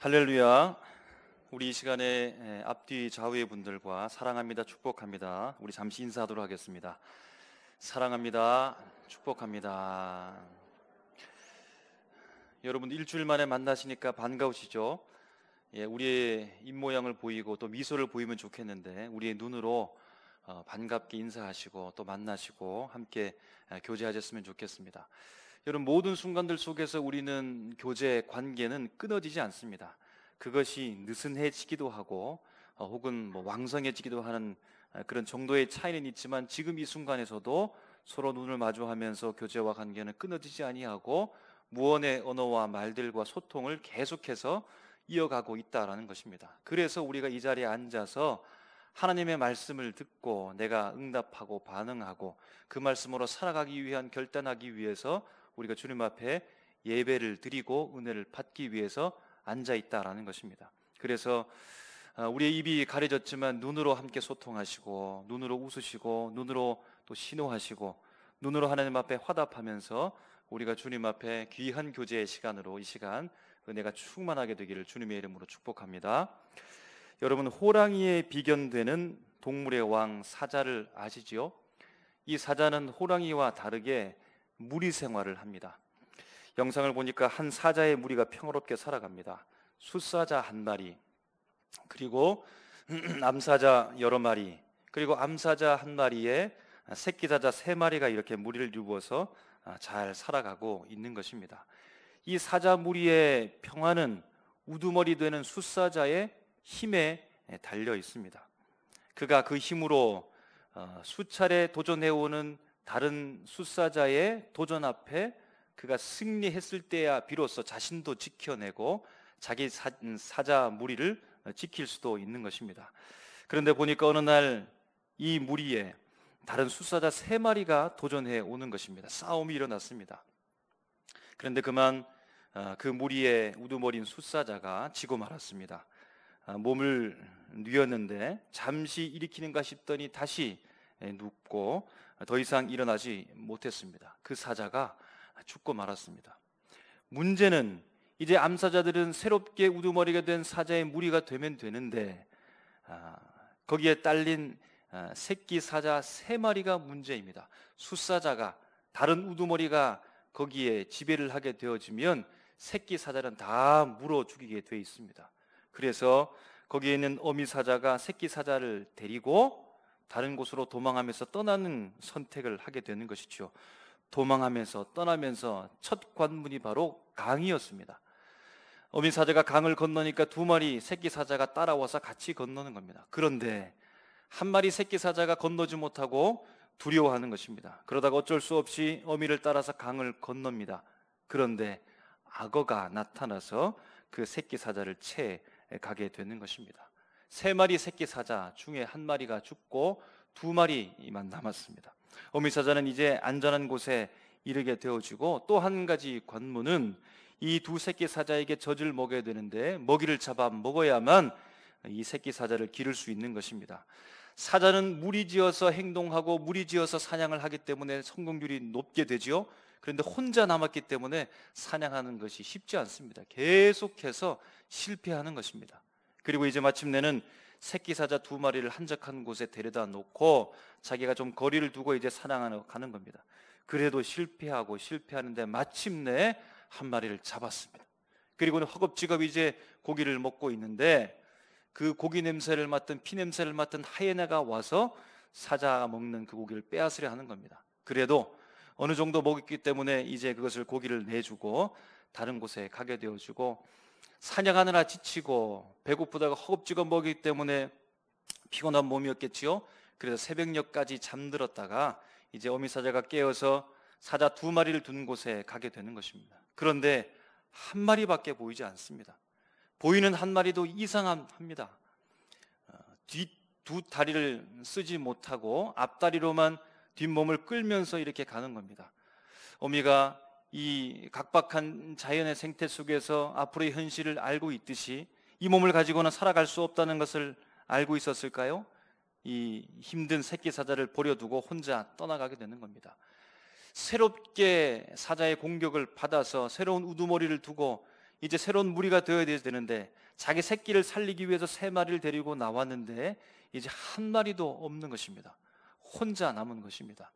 할렐루야. 우리 이 시간에 앞뒤 좌우의 분들과 사랑합니다, 축복합니다. 우리 잠시 인사하도록 하겠습니다. 사랑합니다, 축복합니다. 여러분 일주일 만에 만나시니까 반가우시죠? 우리의 입모양을 보이고 또 미소를 보이면 좋겠는데 우리의 눈으로 반갑게 인사하시고 또 만나시고 함께 교제하셨으면 좋겠습니다. 여러분 모든 순간들 속에서 우리는 교제 관계는 끊어지지 않습니다. 그것이 느슨해지기도 하고 혹은 왕성해지기도 하는 그런 정도의 차이는 있지만 지금 이 순간에서도 서로 눈을 마주하면서 교제와 관계는 끊어지지 아니하고 무언의 언어와 말들과 소통을 계속해서 이어가고 있다라는 것입니다. 그래서 우리가 이 자리에 앉아서 하나님의 말씀을 듣고 내가 응답하고 반응하고 그 말씀으로 살아가기 위한 결단하기 위해서 우리가 주님 앞에 예배를 드리고 은혜를 받기 위해서 앉아 있다라는 것입니다. 그래서 우리의 입이 가려졌지만 눈으로 함께 소통하시고 눈으로 웃으시고 눈으로 또 신호하시고 눈으로 하나님 앞에 화답하면서 우리가 주님 앞에 귀한 교제의 시간으로 이 시간 은혜가 충만하게 되기를 주님의 이름으로 축복합니다. 여러분 호랑이에 비견되는 동물의 왕 사자를 아시지요? 이 사자는 호랑이와 다르게 무리 생활을 합니다. 영상을 보니까 한 사자의 무리가 평화롭게 살아갑니다. 숫사자 한 마리, 그리고 암사자 여러 마리, 그리고 암사자 한 마리에 새끼 사자 세 마리가 이렇게 무리를 이루어서 잘 살아가고 있는 것입니다. 이 사자 무리의 평화는 우두머리 되는 숫사자의 힘에 달려 있습니다. 그가 그 힘으로 수차례 도전해오는 다른 숫사자의 도전 앞에 그가 승리했을 때야 비로소 자신도 지켜내고 자기 사자 무리를 지킬 수도 있는 것입니다. 그런데 보니까 어느 날 이 무리에 다른 숫사자 세 마리가 도전해 오는 것입니다. 싸움이 일어났습니다. 그런데 그만 그 무리의 우두머린 숫사자가 지고 말았습니다. 몸을 뉘었는데 잠시 일으키는가 싶더니 다시 눕고 더 이상 일어나지 못했습니다. 그 사자가 죽고 말았습니다. 문제는 이제 암사자들은 새롭게 우두머리가 된 사자의 무리가 되면 되는데 거기에 딸린 새끼 사자 세 마리가 문제입니다. 숫사자가 다른 우두머리가 거기에 지배를 하게 되어지면 새끼 사자는 다 물어 죽이게 되어 있습니다. 그래서 거기에 있는 어미 사자가 새끼 사자를 데리고 다른 곳으로 도망하면서 떠나는 선택을 하게 되는 것이죠. 도망하면서 떠나면서 첫 관문이 바로 강이었습니다. 어미 사자가 강을 건너니까 두 마리 새끼 사자가 따라와서 같이 건너는 겁니다. 그런데 한 마리 새끼 사자가 건너지 못하고 두려워하는 것입니다. 그러다가 어쩔 수 없이 어미를 따라서 강을 건넙니다. 그런데 악어가 나타나서 그 새끼 사자를 채 가게 되는 것입니다. 세 마리 새끼 사자 중에 한 마리가 죽고 두 마리만 남았습니다. 어미 사자는 이제 안전한 곳에 이르게 되어지고 또 한 가지 관문은 이 두 새끼 사자에게 젖을 먹여야 되는데 먹이를 잡아 먹어야만 이 새끼 사자를 기를 수 있는 것입니다. 사자는 무리지어서 행동하고 무리지어서 사냥을 하기 때문에 성공률이 높게 되지요. 그런데 혼자 남았기 때문에 사냥하는 것이 쉽지 않습니다. 계속해서 실패하는 것입니다. 그리고 이제 마침내는 새끼 사자 두 마리를 한적한 곳에 데려다 놓고 자기가 좀 거리를 두고 이제 사냥하러 가는 겁니다. 그래도 실패하고 실패하는데 마침내 한 마리를 잡았습니다. 그리고는 허겁지겁 이제 고기를 먹고 있는데 그 고기 냄새를 맡은 피 냄새를 맡은 하이에나가 와서 사자가 먹는 그 고기를 빼앗으려 하는 겁니다. 그래도 어느 정도 먹었기 때문에 이제 그것을 고기를 내주고 다른 곳에 가게 되어주고 사냥하느라 지치고 배고프다가 허겁지겁 먹이기 때문에 피곤한 몸이었겠지요. 그래서 새벽녘까지 잠들었다가 이제 어미 사자가 깨어서 사자 두 마리를 둔 곳에 가게 되는 것입니다. 그런데 한 마리밖에 보이지 않습니다. 보이는 한 마리도 이상합니다. 뒤 두 다리를 쓰지 못하고 앞다리로만 뒷몸을 끌면서 이렇게 가는 겁니다. 어미가 이 각박한 자연의 생태 속에서 앞으로의 현실을 알고 있듯이 이 몸을 가지고는 살아갈 수 없다는 것을 알고 있었을까요? 이 힘든 새끼 사자를 버려두고 혼자 떠나가게 되는 겁니다. 새롭게 사자의 공격을 받아서 새로운 우두머리를 두고 이제 새로운 무리가 되어야 되는데 자기 새끼를 살리기 위해서 3마리를 데리고 나왔는데 이제 한 마리도 없는 것입니다. 혼자 남은 것입니다.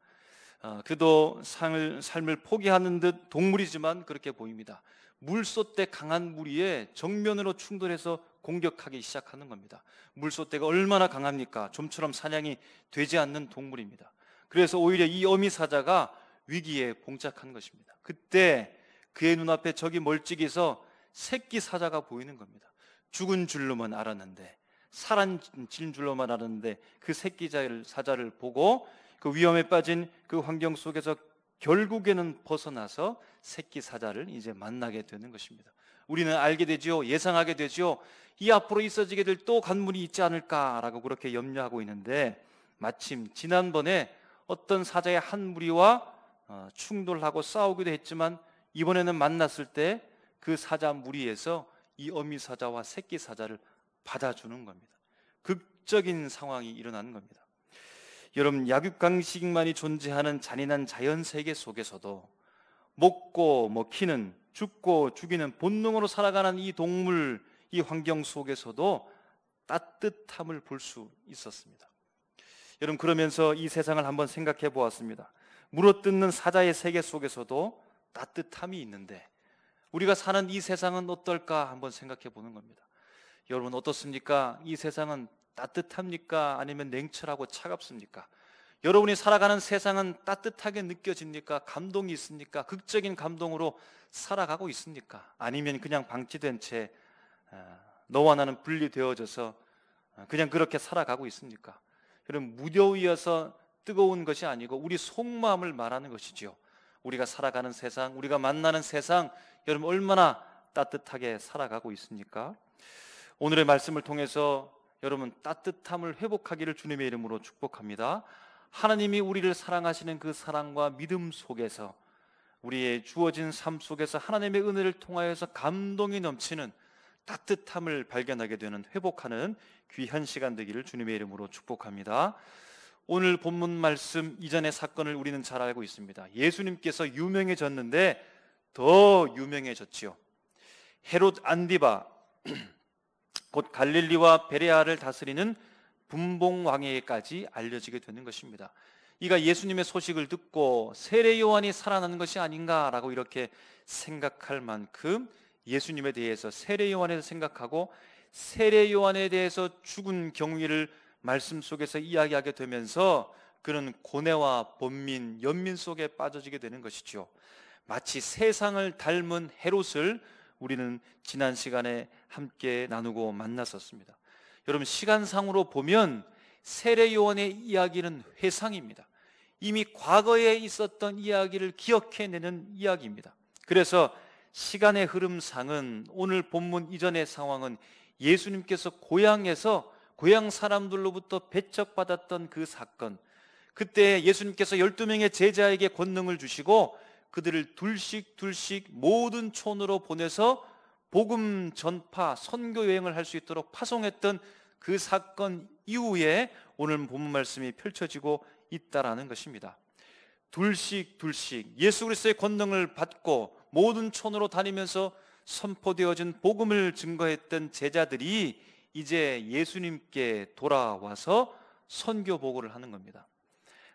그도 삶을 포기하는 듯 동물이지만 그렇게 보입니다. 물소떼 강한 무리에 정면으로 충돌해서 공격하기 시작하는 겁니다. 물소떼가 얼마나 강합니까? 좀처럼 사냥이 되지 않는 동물입니다. 그래서 오히려 이 어미 사자가 위기에 봉착한 것입니다. 그때 그의 눈앞에 적이 멀찍이서 새끼 사자가 보이는 겁니다. 죽은 줄로만 알았는데, 사라진 줄로만 알았는데 그 새끼 사자를 보고 그 위험에 빠진 그 환경 속에서 결국에는 벗어나서 새끼 사자를 이제 만나게 되는 것입니다. 우리는 알게 되지요. 예상하게 되지요. 이 앞으로 있어지게 될 또 관문이 있지 않을까라고 그렇게 염려하고 있는데, 마침 지난번에 어떤 사자의 한 무리와 충돌하고 싸우기도 했지만 이번에는 만났을 때 그 사자 무리에서 이 어미 사자와 새끼 사자를 받아주는 겁니다. 극적인 상황이 일어나는 겁니다. 여러분, 약육강식만이 존재하는 잔인한 자연 세계 속에서도 먹고 먹히는, 죽고 죽이는 본능으로 살아가는 이 동물, 이 환경 속에서도 따뜻함을 볼 수 있었습니다. 여러분, 그러면서 이 세상을 한번 생각해 보았습니다. 물어뜯는 사자의 세계 속에서도 따뜻함이 있는데 우리가 사는 이 세상은 어떨까 한번 생각해 보는 겁니다. 여러분, 어떻습니까? 이 세상은 따뜻합니까? 아니면 냉철하고 차갑습니까? 여러분이 살아가는 세상은 따뜻하게 느껴집니까? 감동이 있습니까? 극적인 감동으로 살아가고 있습니까? 아니면 그냥 방치된 채 너와 나는 분리되어져서 그냥 그렇게 살아가고 있습니까? 여러분, 무더위여서 뜨거운 것이 아니고 우리 속마음을 말하는 것이죠. 우리가 살아가는 세상, 우리가 만나는 세상, 여러분 얼마나 따뜻하게 살아가고 있습니까? 오늘의 말씀을 통해서 여러분 따뜻함을 회복하기를 주님의 이름으로 축복합니다. 하나님이 우리를 사랑하시는 그 사랑과 믿음 속에서 우리의 주어진 삶 속에서 하나님의 은혜를 통하여서 감동이 넘치는 따뜻함을 발견하게 되는, 회복하는 귀한 시간 되기를 주님의 이름으로 축복합니다. 오늘 본문 말씀 이전의 사건을 우리는 잘 알고 있습니다. 예수님께서 유명해졌는데 더 유명해졌지요. 헤롯 안디바, 곧 갈릴리와 베레아를 다스리는 분봉왕에게까지 알려지게 되는 것입니다. 이가 예수님의 소식을 듣고 세례 요한이 살아나는 것이 아닌가라고 이렇게 생각할 만큼 예수님에 대해서, 세례 요한에 대해서 생각하고 세례 요한에 대해서 죽은 경위를 말씀 속에서 이야기하게 되면서 그는 고뇌와 번민, 연민 속에 빠져지게 되는 것이죠. 마치 세상을 닮은 헤롯을 우리는 지난 시간에 함께 나누고 만났었습니다. 여러분, 시간상으로 보면 세례 요한의 이야기는 회상입니다. 이미 과거에 있었던 이야기를 기억해내는 이야기입니다. 그래서 시간의 흐름상은 오늘 본문 이전의 상황은 예수님께서 고향 사람들로부터 배척받았던 그 사건, 그때 예수님께서 12명의 제자에게 권능을 주시고 그들을 둘씩 모든 촌으로 보내서 복음 전파, 선교 여행을 할 수 있도록 파송했던 그 사건 이후에 오늘 본문 말씀이 펼쳐지고 있다라는 것입니다. 둘씩 예수 그리스도의 권능을 받고 모든 촌으로 다니면서 선포되어진 복음을 증거했던 제자들이 이제 예수님께 돌아와서 선교 보고를 하는 겁니다.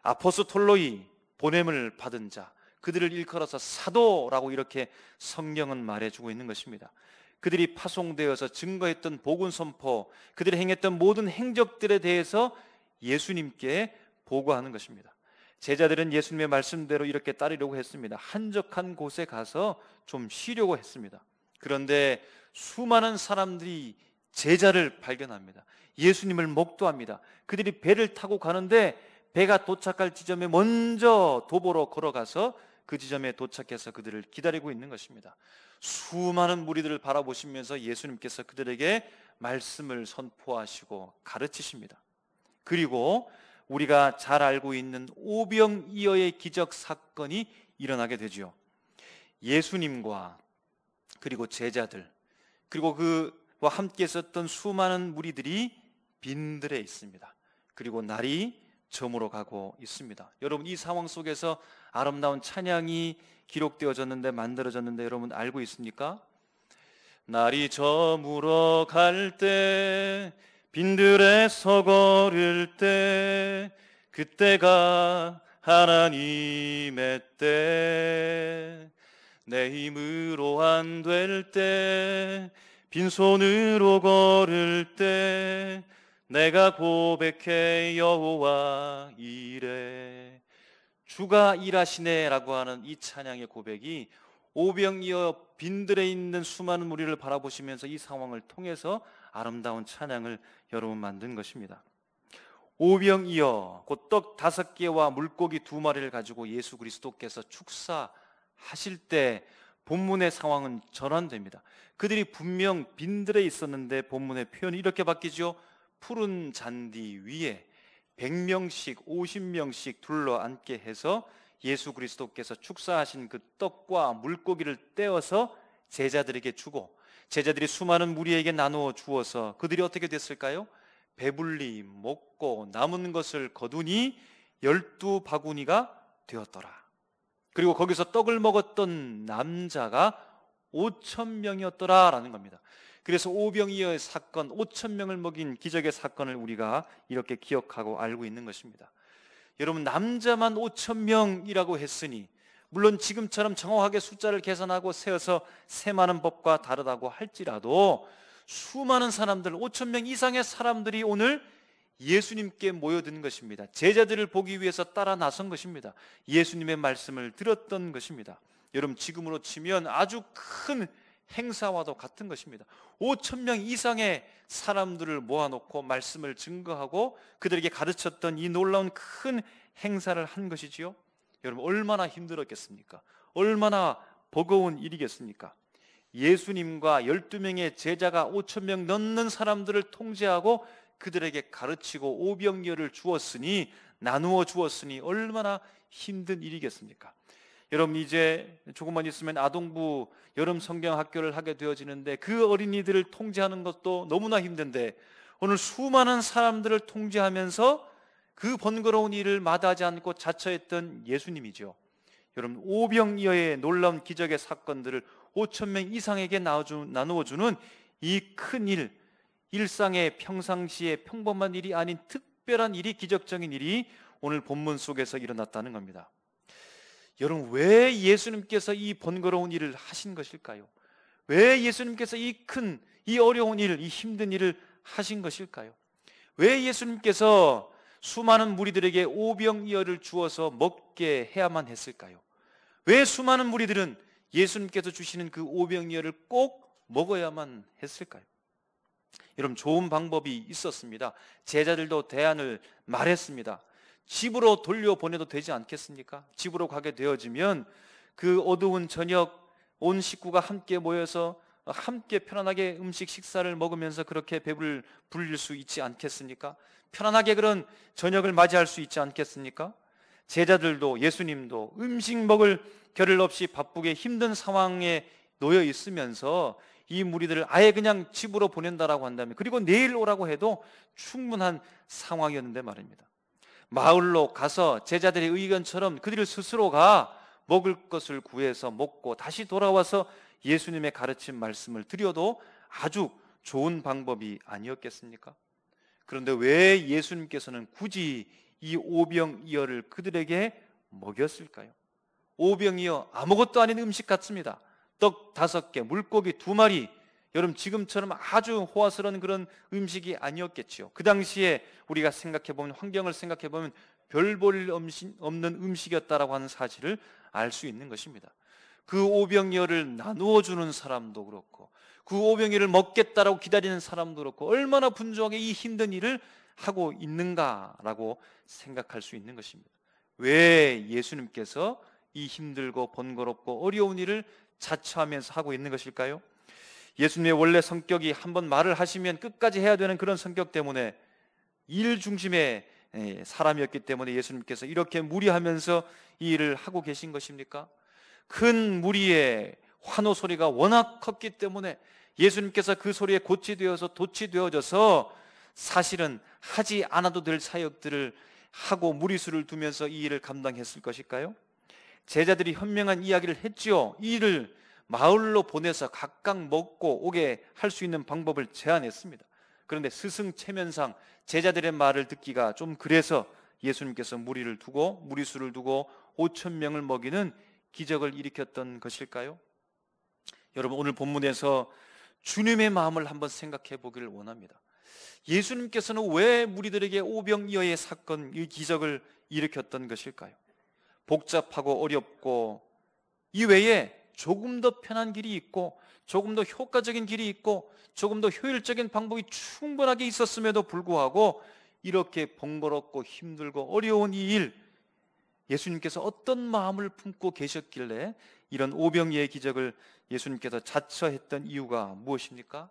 아포스톨로이, 보냄을 받은 자, 그들을 일컬어서 사도라고 이렇게 성경은 말해주고 있는 것입니다. 그들이 파송되어서 증거했던 복음 선포, 그들이 행했던 모든 행적들에 대해서 예수님께 보고하는 것입니다. 제자들은 예수님의 말씀대로 이렇게 따르려고 했습니다. 한적한 곳에 가서 좀 쉬려고 했습니다. 그런데 수많은 사람들이 제자를 발견합니다. 예수님을 목도합니다. 그들이 배를 타고 가는데 배가 도착할 지점에 먼저 도보로 걸어가서 그 지점에 도착해서 그들을 기다리고 있는 것입니다. 수많은 무리들을 바라보시면서 예수님께서 그들에게 말씀을 선포하시고 가르치십니다. 그리고 우리가 잘 알고 있는 오병이어의 기적 사건이 일어나게 되죠. 예수님과 그리고 제자들, 그리고 그와 함께 있었던 수많은 무리들이 빈들에 있습니다. 그리고 날이 저물어 가고 있습니다. 여러분, 이 상황 속에서 아름다운 찬양이 기록되어졌는데, 만들어졌는데 여러분 알고 있습니까? 날이 저물어 갈 때, 빈들에서 걸을 때, 그때가 하나님의 때. 내 힘으로 안 될 때, 빈손으로 걸을 때, 내가 고백해 여호와 이래. 주가 일하시네 라고 하는 이 찬양의 고백이 오병이어 빈들에 있는 수많은 무리를 바라보시면서 이 상황을 통해서 아름다운 찬양을 여러분 만든 것입니다. 오병이어 곧 떡 5개와 물고기 2마리를 가지고 예수 그리스도께서 축사하실 때 본문의 상황은 전환됩니다. 그들이 분명 빈들에 있었는데 본문의 표현이 이렇게 바뀌죠. 푸른 잔디 위에 100명씩 50명씩 둘러앉게 해서 예수 그리스도께서 축사하신 그 떡과 물고기를 떼어서 제자들에게 주고, 제자들이 수많은 무리에게 나누어 주어서 그들이 어떻게 됐을까요? 배불리 먹고 남은 것을 거두니 12바구니가 되었더라. 그리고 거기서 떡을 먹었던 남자가 5,000명이었더라 라는 겁니다. 그래서 오병이어의 사건, 5,000명을 먹인 기적의 사건을 우리가 이렇게 기억하고 알고 있는 것입니다. 여러분, 남자만 5,000명이라고 했으니 물론 지금처럼 정확하게 숫자를 계산하고 세어서 세마는 법과 다르다고 할지라도 수많은 사람들, 5,000명 이상의 사람들이 오늘 예수님께 모여든 것입니다. 제자들을 보기 위해서 따라 나선 것입니다. 예수님의 말씀을 들었던 것입니다. 여러분, 지금으로 치면 아주 큰 행사와도 같은 것입니다. 5,000명 이상의 사람들을 모아놓고 말씀을 증거하고 그들에게 가르쳤던 이 놀라운 큰 행사를 한 것이지요. 여러분, 얼마나 힘들었겠습니까? 얼마나 버거운 일이겠습니까? 예수님과 12명의 제자가 5,000명 넘는 사람들을 통제하고 그들에게 가르치고 오병이어를 주었으니, 나누어 주었으니 얼마나 힘든 일이겠습니까? 여러분, 이제 조금만 있으면 아동부 여름 성경 학교를 하게 되어지는데 그 어린이들을 통제하는 것도 너무나 힘든데 오늘 수많은 사람들을 통제하면서 그 번거로운 일을 마다하지 않고 자처했던 예수님이죠. 여러분, 오병이어의 놀라운 기적의 사건들을 5,000명 이상에게 나누어주는 이 큰 일, 일상의 평상시의 평범한 일이 아닌 특별한 일이, 기적적인 일이 오늘 본문 속에서 일어났다는 겁니다. 여러분, 왜 예수님께서 이 번거로운 일을 하신 것일까요? 왜 예수님께서 이 큰, 이 어려운 일, 이 힘든 일을 하신 것일까요? 왜 예수님께서 수많은 무리들에게 오병이어를 주어서 먹게 해야만 했을까요? 왜 수많은 무리들은 예수님께서 주시는 그 오병이어를 꼭 먹어야만 했을까요? 여러분, 좋은 방법이 있었습니다. 제자들도 대안을 말했습니다. 집으로 돌려보내도 되지 않겠습니까? 집으로 가게 되어지면 그 어두운 저녁 온 식구가 함께 모여서 함께 편안하게 식사를 먹으면서 그렇게 배를 불릴 수 있지 않겠습니까? 편안하게 그런 저녁을 맞이할 수 있지 않겠습니까? 제자들도 예수님도 음식 먹을 겨를 없이 바쁘게 힘든 상황에 놓여 있으면서 이 무리들을 아예 그냥 집으로 보낸다라고 한다면, 그리고 내일 오라고 해도 충분한 상황이었는데 말입니다. 마을로 가서 제자들의 의견처럼 그들 스스로가 먹을 것을 구해서 먹고 다시 돌아와서 예수님의 가르친 말씀을 드려도 아주 좋은 방법이 아니었겠습니까? 그런데 왜 예수님께서는 굳이 이 오병이어를 그들에게 먹였을까요? 오병이어, 아무것도 아닌 음식 같습니다. 떡 5개, 물고기 2마리, 여러분, 지금처럼 아주 호화스러운 그런 음식이 아니었겠죠. 그 당시에 우리가 생각해보면, 환경을 생각해보면 별 볼 일 없는 음식이었다라고 하는 사실을 알 수 있는 것입니다. 그 오병이어를 나누어 주는 사람도 그렇고 그 오병이어를 먹겠다라고 기다리는 사람도 그렇고 얼마나 분주하게 이 힘든 일을 하고 있는가라고 생각할 수 있는 것입니다. 왜 예수님께서 이 힘들고 번거롭고 어려운 일을 자처하면서 하고 있는 것일까요? 예수님의 원래 성격이 한번 말을 하시면 끝까지 해야 되는 그런 성격 때문에, 일 중심의 사람이었기 때문에 예수님께서 이렇게 무리하면서 이 일을 하고 계신 것입니까? 큰 무리의 환호 소리가 워낙 컸기 때문에 예수님께서 그 소리에 돛이 되어져서 사실은 하지 않아도 될 사역들을 하고 무리수를 두면서 이 일을 감당했을 것일까요? 제자들이 현명한 이야기를 했지요. 이 일을 마을로 보내서 각각 먹고 오게 할 수 있는 방법을 제안했습니다. 그런데 스승 체면상 제자들의 말을 듣기가 좀 그래서 예수님께서 무리수를 두고 5천 명을 먹이는 기적을 일으켰던 것일까요? 여러분, 오늘 본문에서 주님의 마음을 한번 생각해 보기를 원합니다. 예수님께서는 왜 무리들에게 오병이어의 사건, 이 기적을 일으켰던 것일까요? 복잡하고 어렵고 이외에 조금 더 편한 길이 있고 조금 더 효과적인 길이 있고 조금 더 효율적인 방법이 충분하게 있었음에도 불구하고 이렇게 번거롭고 힘들고 어려운 이 일, 예수님께서 어떤 마음을 품고 계셨길래 이런 오병이의 기적을 예수님께서 자처했던 이유가 무엇입니까?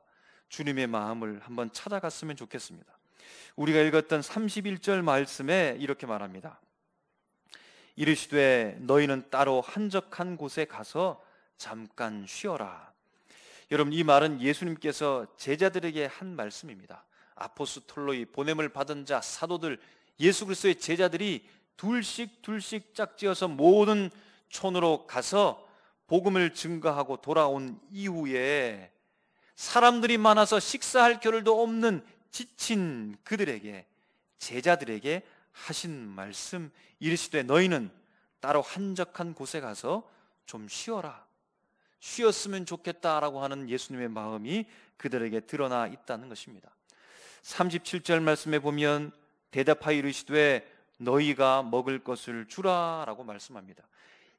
주님의 마음을 한번 찾아갔으면 좋겠습니다. 우리가 읽었던 31절 말씀에 이렇게 말합니다. 이르시되 너희는 따로 한적한 곳에 가서 잠깐 쉬어라. 여러분, 이 말은 예수님께서 제자들에게 한 말씀입니다. 아포스톨로이, 보냄을 받은 자, 사도들, 예수 그리스도의 제자들이 둘씩 짝지어서 모든 촌으로 가서 복음을 증거하고 돌아온 이후에 사람들이 많아서 식사할 겨를도 없는 지친 그들에게, 제자들에게 하신 말씀, 이르시되 너희는 따로 한적한 곳에 가서 좀 쉬어라, 쉬었으면 좋겠다라고 하는 예수님의 마음이 그들에게 드러나 있다는 것입니다. 37절 말씀에 보면 대답하여 이르시되 너희가 먹을 것을 주라 라고 말씀합니다.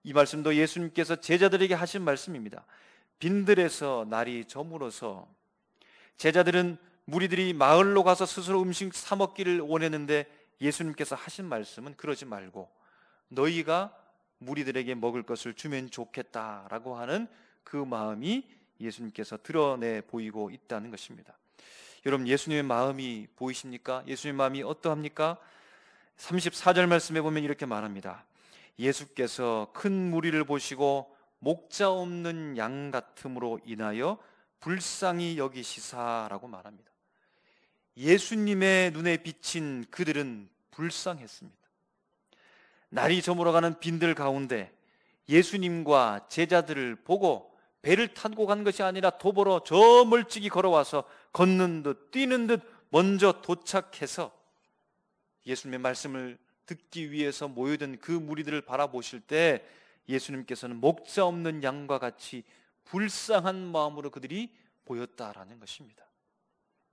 이 말씀도 예수님께서 제자들에게 하신 말씀입니다. 빈들에서 날이 저물어서 제자들은 무리들이 마을로 가서 스스로 음식 사 먹기를 원했는데 예수님께서 하신 말씀은 그러지 말고 너희가 무리들에게 먹을 것을 주면 좋겠다라고 하는 그 마음이 예수님께서 드러내 보이고 있다는 것입니다. 여러분, 예수님의 마음이 보이십니까? 예수님의 마음이 어떠합니까? 34절 말씀에 보면 이렇게 말합니다. 예수께서 큰 무리를 보시고 목자 없는 양 같음으로 인하여 불쌍히 여기시사라고 말합니다. 예수님의 눈에 비친 그들은 불쌍했습니다. 날이 저물어가는 빈들 가운데 예수님과 제자들을 보고 배를 타고 간 것이 아니라 도보로 저 멀찍이 걸어와서 걷는 듯 뛰는 듯 먼저 도착해서 예수님의 말씀을 듣기 위해서 모여든 그 무리들을 바라보실 때 예수님께서는 목자 없는 양과 같이 불쌍한 마음으로 그들이 보였다라는 것입니다.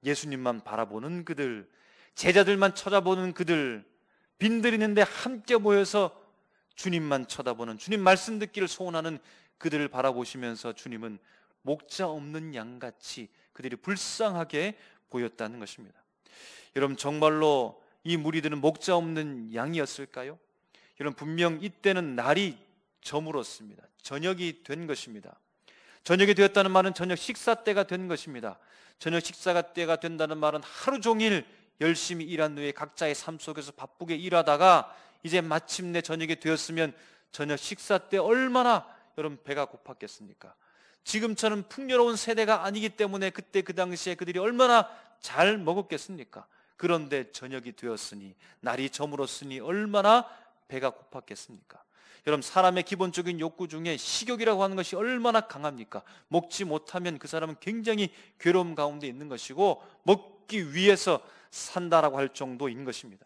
예수님만 바라보는 그들, 제자들만 쳐다보는 그들, 빈들이 있는데 함께 모여서 주님만 쳐다보는, 주님 말씀 듣기를 소원하는 그들을 바라보시면서 주님은 목자 없는 양같이 그들이 불쌍하게 보였다는 것입니다. 여러분, 정말로 이 무리들은 목자 없는 양이었을까요? 여러분, 분명 이때는 날이 저물었습니다. 저녁이 된 것입니다. 저녁이 되었다는 말은 저녁 식사 때가 된 것입니다. 저녁 식사가 때가 된다는 말은 하루 종일 열심히 일한 후에 각자의 삶 속에서 바쁘게 일하다가 이제 마침내 저녁이 되었으면 저녁 식사 때 얼마나 여러분 배가 고팠겠습니까? 지금처럼 풍요로운 세대가 아니기 때문에 그때 그 당시에 그들이 얼마나 잘 먹었겠습니까? 그런데 저녁이 되었으니, 날이 저물었으니 얼마나 배가 고팠겠습니까? 여러분, 사람의 기본적인 욕구 중에 식욕이라고 하는 것이 얼마나 강합니까? 먹지 못하면 그 사람은 굉장히 괴로움 가운데 있는 것이고 먹기 위해서 산다라고 할 정도인 것입니다.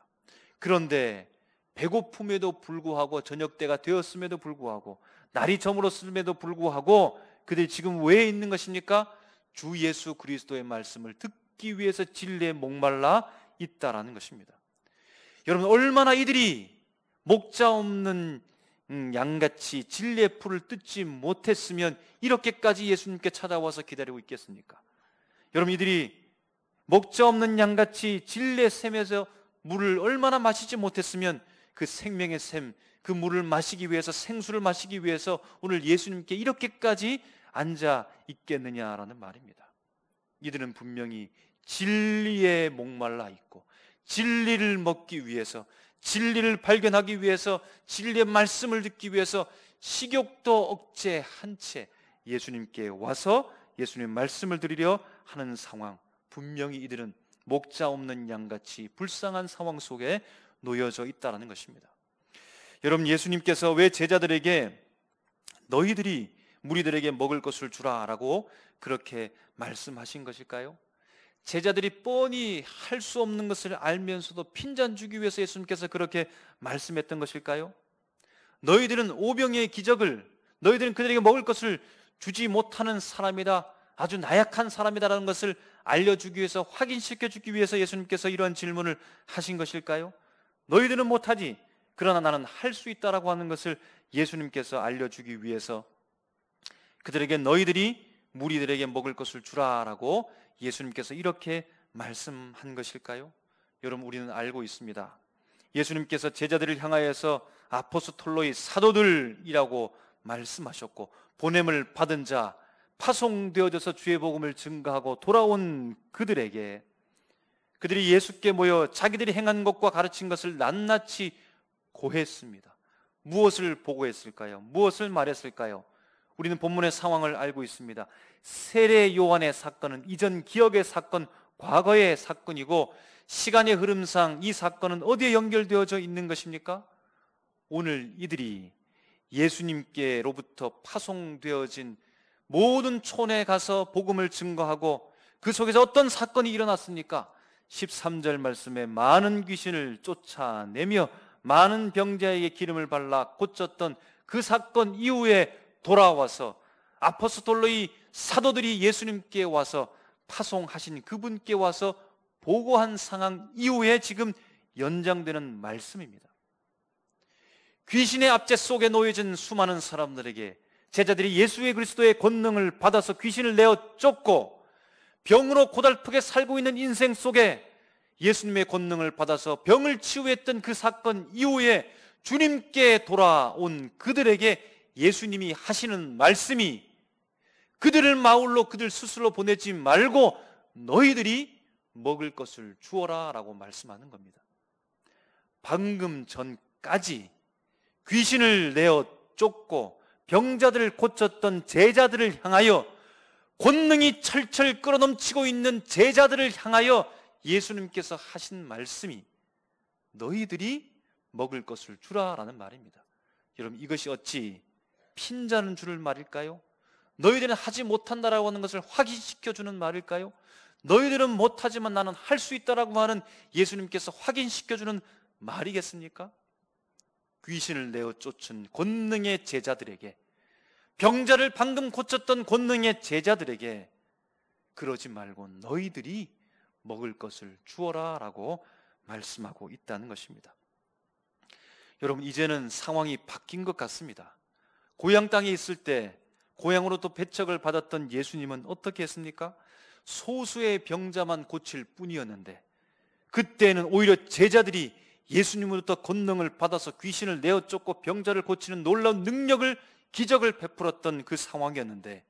그런데 배고픔에도 불구하고, 저녁 때가 되었음에도 불구하고, 날이 저물었음에도 불구하고 그들이 지금 왜 있는 것입니까? 주 예수 그리스도의 말씀을 듣기 위해서 진리에 목말라 있다라는 것입니다. 여러분, 얼마나 이들이 목자 없는 양같이 진리의 풀을 뜯지 못했으면 이렇게까지 예수님께 찾아와서 기다리고 있겠습니까? 여러분, 이들이 목자 없는 양같이 진리의 샘에서 물을 얼마나 마시지 못했으면 그 생명의 샘, 그 물을 마시기 위해서, 생수를 마시기 위해서 오늘 예수님께 이렇게까지 앉아 있겠느냐라는 말입니다. 이들은 분명히 진리에 목말라 있고 진리를 먹기 위해서, 진리를 발견하기 위해서, 진리의 말씀을 듣기 위해서 식욕도 억제한 채 예수님께 와서 예수님의 말씀을 드리려 하는 상황, 분명히 이들은 목자 없는 양같이 불쌍한 상황 속에 놓여져 있다는 것입니다. 여러분, 예수님께서 왜 제자들에게 너희들이 무리들에게 먹을 것을 주라라고 그렇게 말씀하신 것일까요? 제자들이 뻔히 할 수 없는 것을 알면서도 핀잔 주기 위해서 예수님께서 그렇게 말씀했던 것일까요? 너희들은 오병이의 기적을, 너희들은 그들에게 먹을 것을 주지 못하는 사람이다, 아주 나약한 사람이다라는 것을 알려주기 위해서, 확인시켜주기 위해서 예수님께서 이러한 질문을 하신 것일까요? 너희들은 못하지, 그러나 나는 할 수 있다라고 하는 것을 예수님께서 알려주기 위해서 그들에게 너희들이 무리들에게 먹을 것을 주라라고 예수님께서 이렇게 말씀한 것일까요? 여러분, 우리는 알고 있습니다. 예수님께서 제자들을 향하여서 아포스톨로의 사도들이라고 말씀하셨고, 보냄을 받은 자, 파송되어져서 주의 복음을 증거하고 돌아온 그들에게, 그들이 예수께 모여 자기들이 행한 것과 가르친 것을 낱낱이 고했습니다. 무엇을 보고했을까요? 무엇을 말했을까요? 우리는 본문의 상황을 알고 있습니다. 세례 요한의 사건은 이전 기억의 사건, 과거의 사건이고, 시간의 흐름상 이 사건은 어디에 연결되어져 있는 것입니까? 오늘 이들이 예수님께로부터 파송되어진 모든 촌에 가서 복음을 증거하고 그 속에서 어떤 사건이 일어났습니까? 13절 말씀에 많은 귀신을 쫓아내며 많은 병자에게 기름을 발라 고쳤던 그 사건 이후에 돌아와서 아포스톨로의 사도들이 예수님께 와서 파송하신 그분께 와서 보고한 상황 이후에 지금 연장되는 말씀입니다. 귀신의 압제 속에 놓여진 수많은 사람들에게 제자들이 예수의 그리스도의 권능을 받아서 귀신을 내어 쫓고, 병으로 고달프게 살고 있는 인생 속에 예수님의 권능을 받아서 병을 치유했던 그 사건 이후에 주님께 돌아온 그들에게 예수님이 하시는 말씀이, 그들을 마을로 그들 스스로 보내지 말고 너희들이 먹을 것을 주어라 라고 말씀하는 겁니다. 방금 전까지 귀신을 내어 쫓고 병자들을 고쳤던 제자들을 향하여, 권능이 철철 끌어넘치고 있는 제자들을 향하여 예수님께서 하신 말씀이 너희들이 먹을 것을 주라라는 말입니다. 여러분, 이것이 어찌 핀자는 줄을 말일까요? 너희들은 하지 못한다라고 하는 것을 확인시켜주는 말일까요? 너희들은 못하지만 나는 할 수 있다라고 하는 예수님께서 확인시켜주는 말이겠습니까? 귀신을 내어 쫓은 권능의 제자들에게, 병자를 방금 고쳤던 권능의 제자들에게 그러지 말고 너희들이 먹을 것을 주어라 라고 말씀하고 있다는 것입니다. 여러분, 이제는 상황이 바뀐 것 같습니다. 고향 땅에 있을 때 고향으로 또 배척을 받았던 예수님은 어떻게 했습니까? 소수의 병자만 고칠 뿐이었는데, 그때는 오히려 제자들이 예수님으로부터 권능을 받아서 귀신을 내어 쫓고 병자를 고치는 놀라운 능력을, 기적을 베풀었던 그 상황이었는데,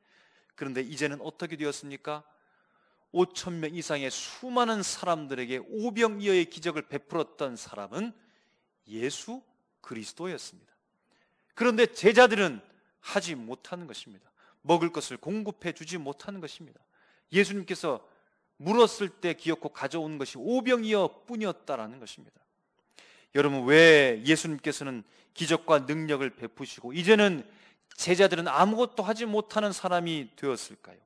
그런데 이제는 어떻게 되었습니까? 5천 명 이상의 수많은 사람들에게 오병이어의 기적을 베풀었던 사람은 예수 그리스도였습니다. 그런데 제자들은 하지 못하는 것입니다. 먹을 것을 공급해 주지 못하는 것입니다. 예수님께서 물었을 때 기어코 가져온 것이 오병이어 뿐이었다라는 것입니다. 여러분, 왜 예수님께서는 기적과 능력을 베푸시고 이제는 제자들은 아무것도 하지 못하는 사람이 되었을까요?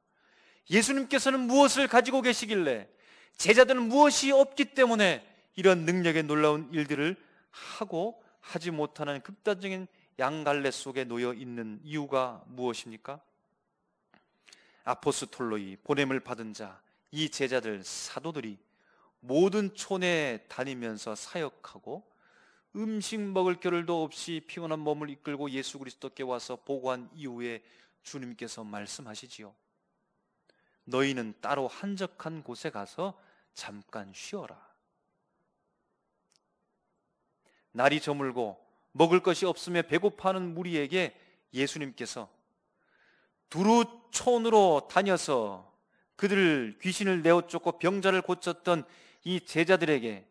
예수님께서는 무엇을 가지고 계시길래, 제자들은 무엇이 없기 때문에 이런 능력의 놀라운 일들을 하고 하지 못하는 극단적인 양갈래 속에 놓여 있는 이유가 무엇입니까? 아포스톨로이, 보냄을 받은 자, 이 제자들, 사도들이 모든 촌에 다니면서 사역하고 음식 먹을 겨를도 없이 피곤한 몸을 이끌고 예수 그리스도께 와서 보고한 이후에 주님께서 말씀하시지요. 너희는 따로 한적한 곳에 가서 잠깐 쉬어라. 날이 저물고 먹을 것이 없으며 배고파하는 무리에게 예수님께서 두루 촌으로 다녀서 그들을, 귀신을 내어 쫓고 병자를 고쳤던 이 제자들에게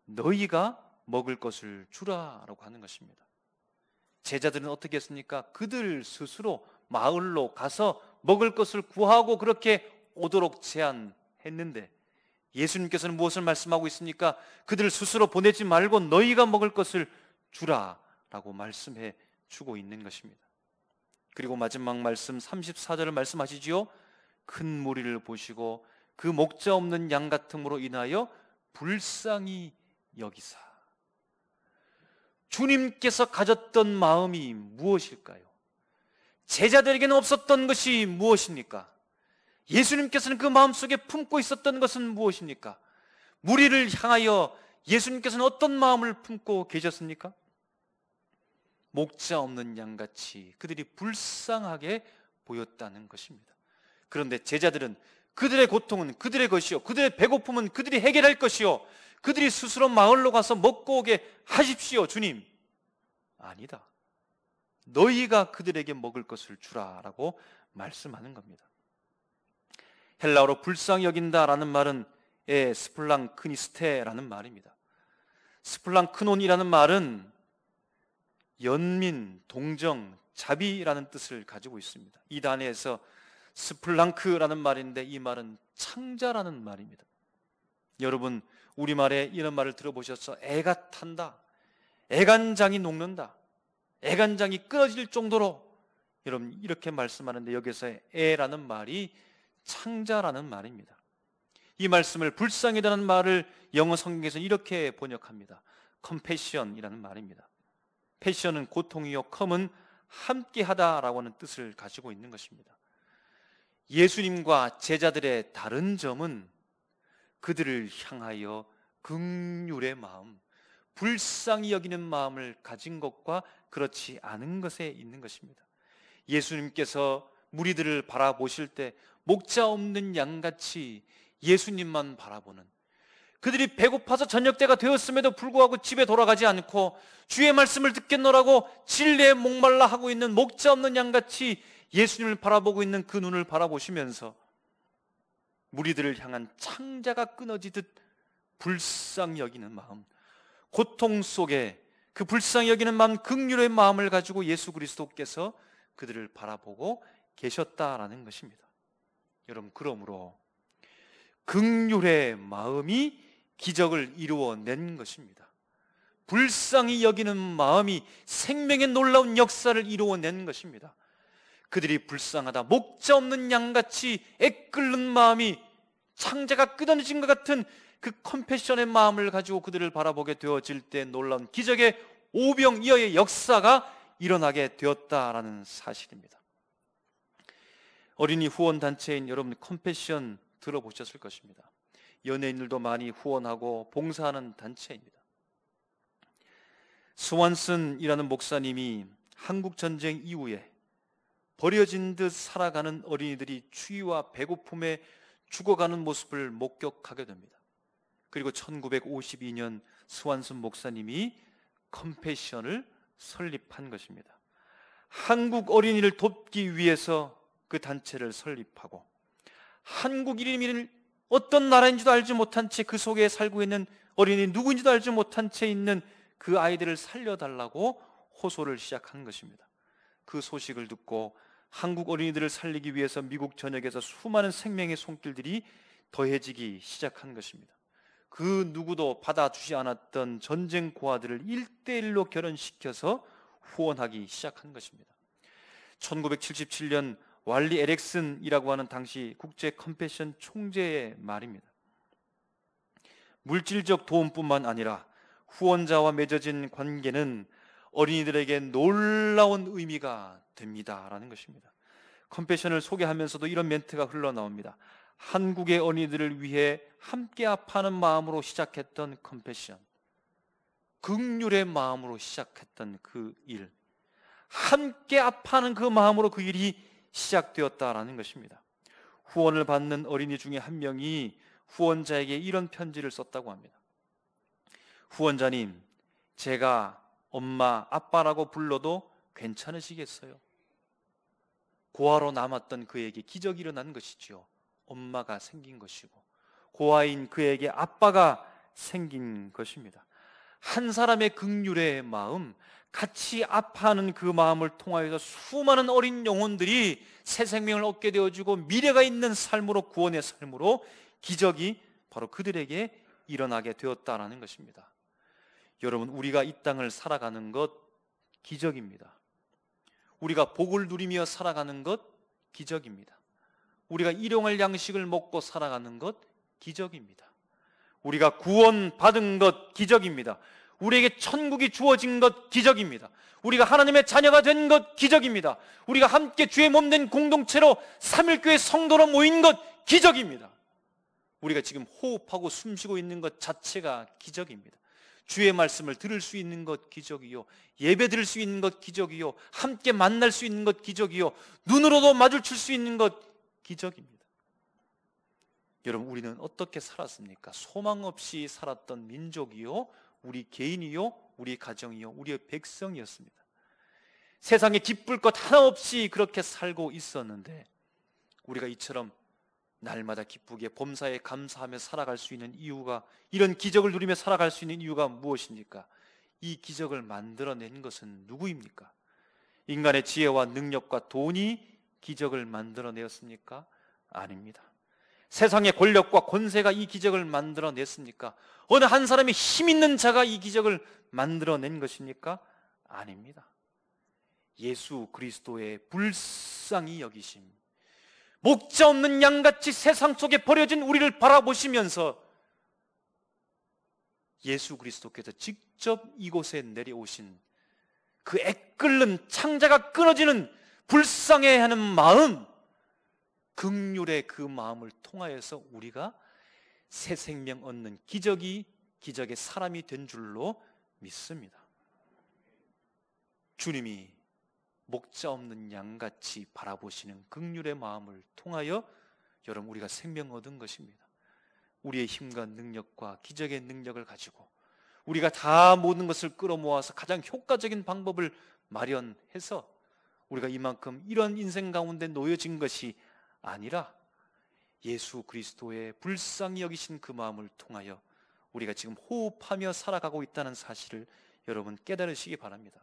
너희가 먹을 것을 주라라고 하는 것입니다. 제자들은 어떻게 했습니까? 그들 스스로 마을로 가서 먹을 것을 구하고 그렇게 오도록 제안했는데, 예수님께서는 무엇을 말씀하고 있습니까? 그들을 스스로 보내지 말고 너희가 먹을 것을 주라라고 말씀해 주고 있는 것입니다. 그리고 마지막 말씀 34절을 말씀하시지요. 큰 무리를 보시고 그 목자 없는 양 같음으로 인하여 불쌍히 여기사. 주님께서 가졌던 마음이 무엇일까요? 제자들에게는 없었던 것이 무엇입니까? 예수님께서는 그 마음속에 품고 있었던 것은 무엇입니까? 무리를 향하여 예수님께서는 어떤 마음을 품고 계셨습니까? 목자 없는 양같이 그들이 불쌍하게 보였다는 것입니다. 그런데 제자들은 그들의 고통은 그들의 것이요, 그들의 배고픔은 그들이 해결할 것이요, 그들이 스스로 마을로 가서 먹고 오게 하십시오. 주님, 아니다. 너희가 그들에게 먹을 것을 주라라고 말씀하는 겁니다. 헬라어로 불쌍히 여긴다라는 말은 스플랑크니스테라는 말입니다. 스플랑크논이라는 말은 연민, 동정, 자비라는 뜻을 가지고 있습니다. 이 단어에서 스플랑크라는 말인데 이 말은 창자라는 말입니다. 여러분, 우리말에 이런 말을 들어보셔서 애가 탄다, 애간장이 녹는다, 애간장이 끊어질 정도로, 여러분 이렇게 말씀하는데 여기서 애라는 말이 창자라는 말입니다. 이 말씀을 불쌍히라는 말을 영어 성경에서는 이렇게 번역합니다. compassion이라는 말입니다. 패션은 고통이요, 컴은 함께하다라고 하는 뜻을 가지고 있는 것입니다. 예수님과 제자들의 다른 점은 그들을 향하여 긍휼의 마음, 불쌍히 여기는 마음을 가진 것과 그렇지 않은 것에 있는 것입니다. 예수님께서 무리들을 바라보실 때 목자 없는 양같이 예수님만 바라보는, 그들이 배고파서 저녁때가 되었음에도 불구하고 집에 돌아가지 않고 주의 말씀을 듣겠노라고 진리에 목말라 하고 있는 목자 없는 양같이 예수님을 바라보고 있는 그 눈을 바라보시면서 무리들을 향한 창자가 끊어지듯 불쌍히 여기는 마음, 고통 속에 그 불쌍히 여기는 마음, 긍휼의 마음을 가지고 예수 그리스도께서 그들을 바라보고 계셨다라는 것입니다. 여러분, 그러므로 긍휼의 마음이 기적을 이루어낸 것입니다. 불쌍히 여기는 마음이 생명의 놀라운 역사를 이루어낸 것입니다. 그들이 불쌍하다, 목자 없는 양같이 애끓는 마음이 창자가 끊어진 것 같은 그 컴패션의 마음을 가지고 그들을 바라보게 되어질 때 놀라운 기적의 오병이어의 역사가 일어나게 되었다라는 사실입니다. 어린이 후원단체인 여러분, 컴패션 들어보셨을 것입니다. 연예인들도 많이 후원하고 봉사하는 단체입니다. 스완슨이라는 목사님이 한국전쟁 이후에 버려진 듯 살아가는 어린이들이 추위와 배고픔에 죽어가는 모습을 목격하게 됩니다. 그리고 1952년 스완슨 목사님이 컴패션을 설립한 것입니다. 한국 어린이를 돕기 위해서 그 단체를 설립하고, 한국 이름이 어떤 나라인지도 알지 못한 채 그 속에 살고 있는 어린이 누구인지도 알지 못한 채 있는 그 아이들을 살려달라고 호소를 시작한 것입니다. 그 소식을 듣고 한국 어린이들을 살리기 위해서 미국 전역에서 수많은 생명의 손길들이 더해지기 시작한 것입니다. 그 누구도 받아주지 않았던 전쟁 고아들을 1대1로 결혼시켜서 후원하기 시작한 것입니다. 1977년 왈리 에릭슨이라고 하는 당시 국제 컴패션 총재의 말입니다. 물질적 도움뿐만 아니라 후원자와 맺어진 관계는 어린이들에게 놀라운 의미가 됩니다라는 것입니다. 컴패션을 소개하면서도 이런 멘트가 흘러나옵니다. 한국의 어린이들을 위해 함께 아파하는 마음으로 시작했던 컴패션, 긍휼의 마음으로 시작했던 그 일, 함께 아파하는 그 마음으로 그 일이 시작되었다라는 것입니다. 후원을 받는 어린이 중에 한 명이 후원자에게 이런 편지를 썼다고 합니다. 후원자님, 제가 엄마, 아빠라고 불러도 괜찮으시겠어요? 고아로 남았던 그에게 기적이 일어난 것이지요. 엄마가 생긴 것이고 고아인 그에게 아빠가 생긴 것입니다. 한 사람의 긍휼의 마음, 같이 아파하는 그 마음을 통하여서 수많은 어린 영혼들이 새 생명을 얻게 되어지고 미래가 있는 삶으로, 구원의 삶으로 기적이 바로 그들에게 일어나게 되었다라는 것입니다. 여러분, 우리가 이 땅을 살아가는 것 기적입니다. 우리가 복을 누리며 살아가는 것 기적입니다. 우리가 일용할 양식을 먹고 살아가는 것 기적입니다. 우리가 구원받은 것 기적입니다. 우리에게 천국이 주어진 것 기적입니다. 우리가 하나님의 자녀가 된 것 기적입니다. 우리가 함께 주의 몸 된 공동체로 삼일교회 성도로 모인 것 기적입니다. 우리가 지금 호흡하고 숨쉬고 있는 것 자체가 기적입니다. 주의 말씀을 들을 수 있는 것 기적이요, 예배 드릴 수 있는 것 기적이요, 함께 만날 수 있는 것 기적이요, 눈으로도 마주칠 수 있는 것 기적입니다. 여러분, 우리는 어떻게 살았습니까? 소망 없이 살았던 민족이요, 우리 개인이요, 우리 가정이요, 우리의 백성이었습니다. 세상에 기쁠 것 하나 없이 그렇게 살고 있었는데, 우리가 이처럼 날마다 기쁘게 범사에 감사하며 살아갈 수 있는 이유가, 이런 기적을 누리며 살아갈 수 있는 이유가 무엇입니까? 이 기적을 만들어낸 것은 누구입니까? 인간의 지혜와 능력과 돈이 기적을 만들어내었습니까? 아닙니다. 세상의 권력과 권세가 이 기적을 만들어냈습니까? 어느 한 사람의 힘 있는 자가 이 기적을 만들어낸 것입니까? 아닙니다. 예수 그리스도의 불쌍히 여기심, 목자 없는 양같이 세상 속에 버려진 우리를 바라보시면서 예수 그리스도께서 직접 이곳에 내려오신 그 애끓는 창자가 끊어지는 불쌍해하는 마음, 긍휼의 그 마음을 통하여서 우리가 새 생명 얻는 기적의 사람이 된 줄로 믿습니다. 주님이 목자 없는 양같이 바라보시는 긍휼의 마음을 통하여 여러분, 우리가 생명 얻은 것입니다. 우리의 힘과 능력과 기적의 능력을 가지고 우리가 다 모든 것을 끌어모아서 가장 효과적인 방법을 마련해서 우리가 이만큼 이런 인생 가운데 놓여진 것이 아니라 예수 그리스도의 불쌍히 여기신 그 마음을 통하여 우리가 지금 호흡하며 살아가고 있다는 사실을 여러분 깨달으시기 바랍니다.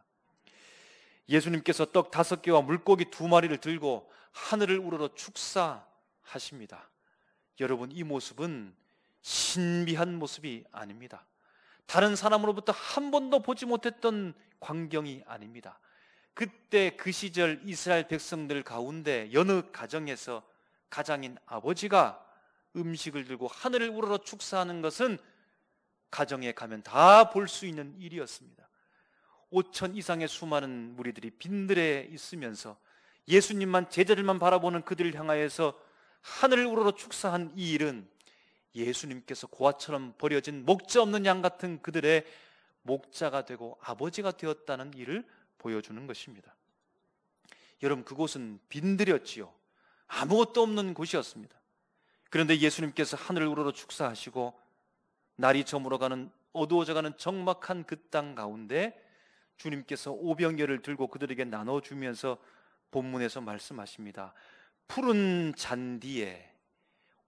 예수님께서 떡 5개와 물고기 2마리를 들고 하늘을 우러러 축사하십니다. 여러분, 이 모습은 신비한 모습이 아닙니다. 다른 사람으로부터 한 번도 보지 못했던 광경이 아닙니다. 그때 그 시절 이스라엘 백성들 가운데 여느 가정에서 가장인 아버지가 음식을 들고 하늘을 우러러 축사하는 것은 가정에 가면 다 볼 수 있는 일이었습니다. 5천 이상의 수많은 무리들이 빈들에 있으면서 예수님만, 제자들만 바라보는 그들을 향하여서 하늘을 우러러 축사한 이 일은 예수님께서 고아처럼 버려진 목자 없는 양 같은 그들의 목자가 되고 아버지가 되었다는 일을 보여주는 것입니다. 여러분, 그곳은 빈들이었지요. 아무것도 없는 곳이었습니다. 그런데 예수님께서 하늘을 우러러 축사하시고 날이 저물어가는, 어두워져가는 적막한 그 땅 가운데 주님께서 오병이어를 들고 그들에게 나눠주면서 본문에서 말씀하십니다. 푸른 잔디에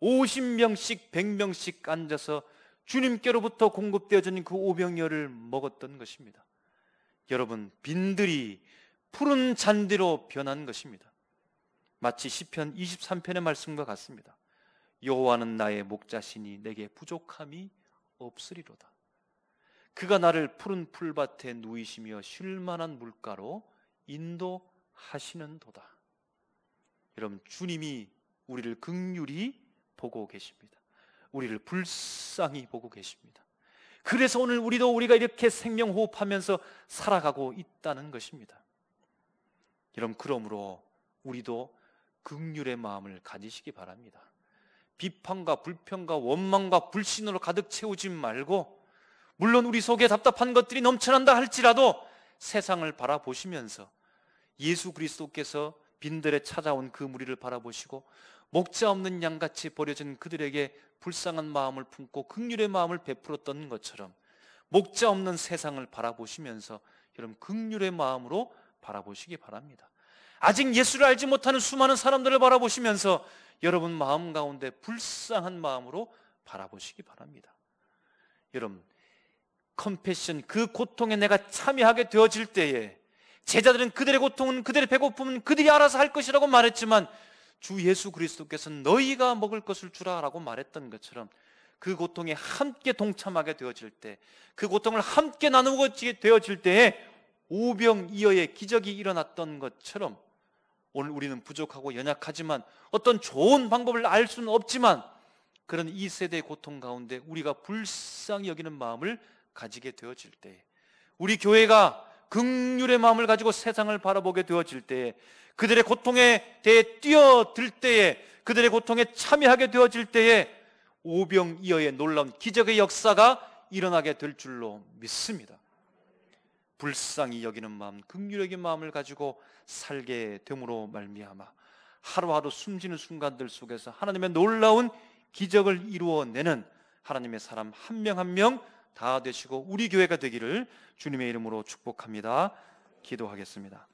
50명씩 100명씩 앉아서 주님께로부터 공급되어진 그 오병이어를 먹었던 것입니다. 여러분, 빈들이 푸른 잔디로 변한 것입니다. 마치 시편 23편의 말씀과 같습니다. 여호와는 나의 목자시니 내게 부족함이 없으리로다. 그가 나를 푸른 풀밭에 누이시며 쉴만한 물가로 인도하시는도다. 여러분, 주님이 우리를 긍휼히 보고 계십니다. 우리를 불쌍히 보고 계십니다. 그래서 오늘 우리가 이렇게 생명 호흡하면서 살아가고 있다는 것입니다. 여러분, 그러므로 우리도 긍휼의 마음을 가지시기 바랍니다. 비판과 불평과 원망과 불신으로 가득 채우지 말고, 물론 우리 속에 답답한 것들이 넘쳐난다 할지라도 세상을 바라보시면서 예수 그리스도께서 빈들에 찾아온 그 무리를 바라보시고 목자 없는 양같이 버려진 그들에게 불쌍한 마음을 품고 긍휼의 마음을 베풀었던 것처럼 목자 없는 세상을 바라보시면서 여러분, 긍휼의 마음으로 바라보시기 바랍니다. 아직 예수를 알지 못하는 수많은 사람들을 바라보시면서 여러분 마음 가운데 불쌍한 마음으로 바라보시기 바랍니다. 여러분, 컴패션, 그 고통에 내가 참여하게 되어질 때에 제자들은 그들의 고통은, 그들의 배고픔은 그들이 알아서 할 것이라고 말했지만 주 예수 그리스도께서는 너희가 먹을 것을 주라 라고 말했던 것처럼 그 고통에 함께 동참하게 되어질 때, 그 고통을 함께 나누게 되어질 때에 오병이어의 기적이 일어났던 것처럼 오늘 우리는 부족하고 연약하지만 어떤 좋은 방법을 알 수는 없지만 그런 이 세대의 고통 가운데 우리가 불쌍히 여기는 마음을 가지게 되어질 때, 우리 교회가 긍휼의 마음을 가지고 세상을 바라보게 되어질 때에, 그들의 고통에 대해 뛰어들 때에, 그들의 고통에 참여하게 되어질 때에 오병이어의 놀라운 기적의 역사가 일어나게 될 줄로 믿습니다. 불쌍히 여기는 마음, 긍휼히 여기는 마음을 가지고 살게 됨으로 말미암아 하루하루 숨지는 순간들 속에서 하나님의 놀라운 기적을 이루어내는 하나님의 사람 한 명 한 명 다 되시고 우리 교회가 되기를 주님의 이름으로 축복합니다. 기도하겠습니다.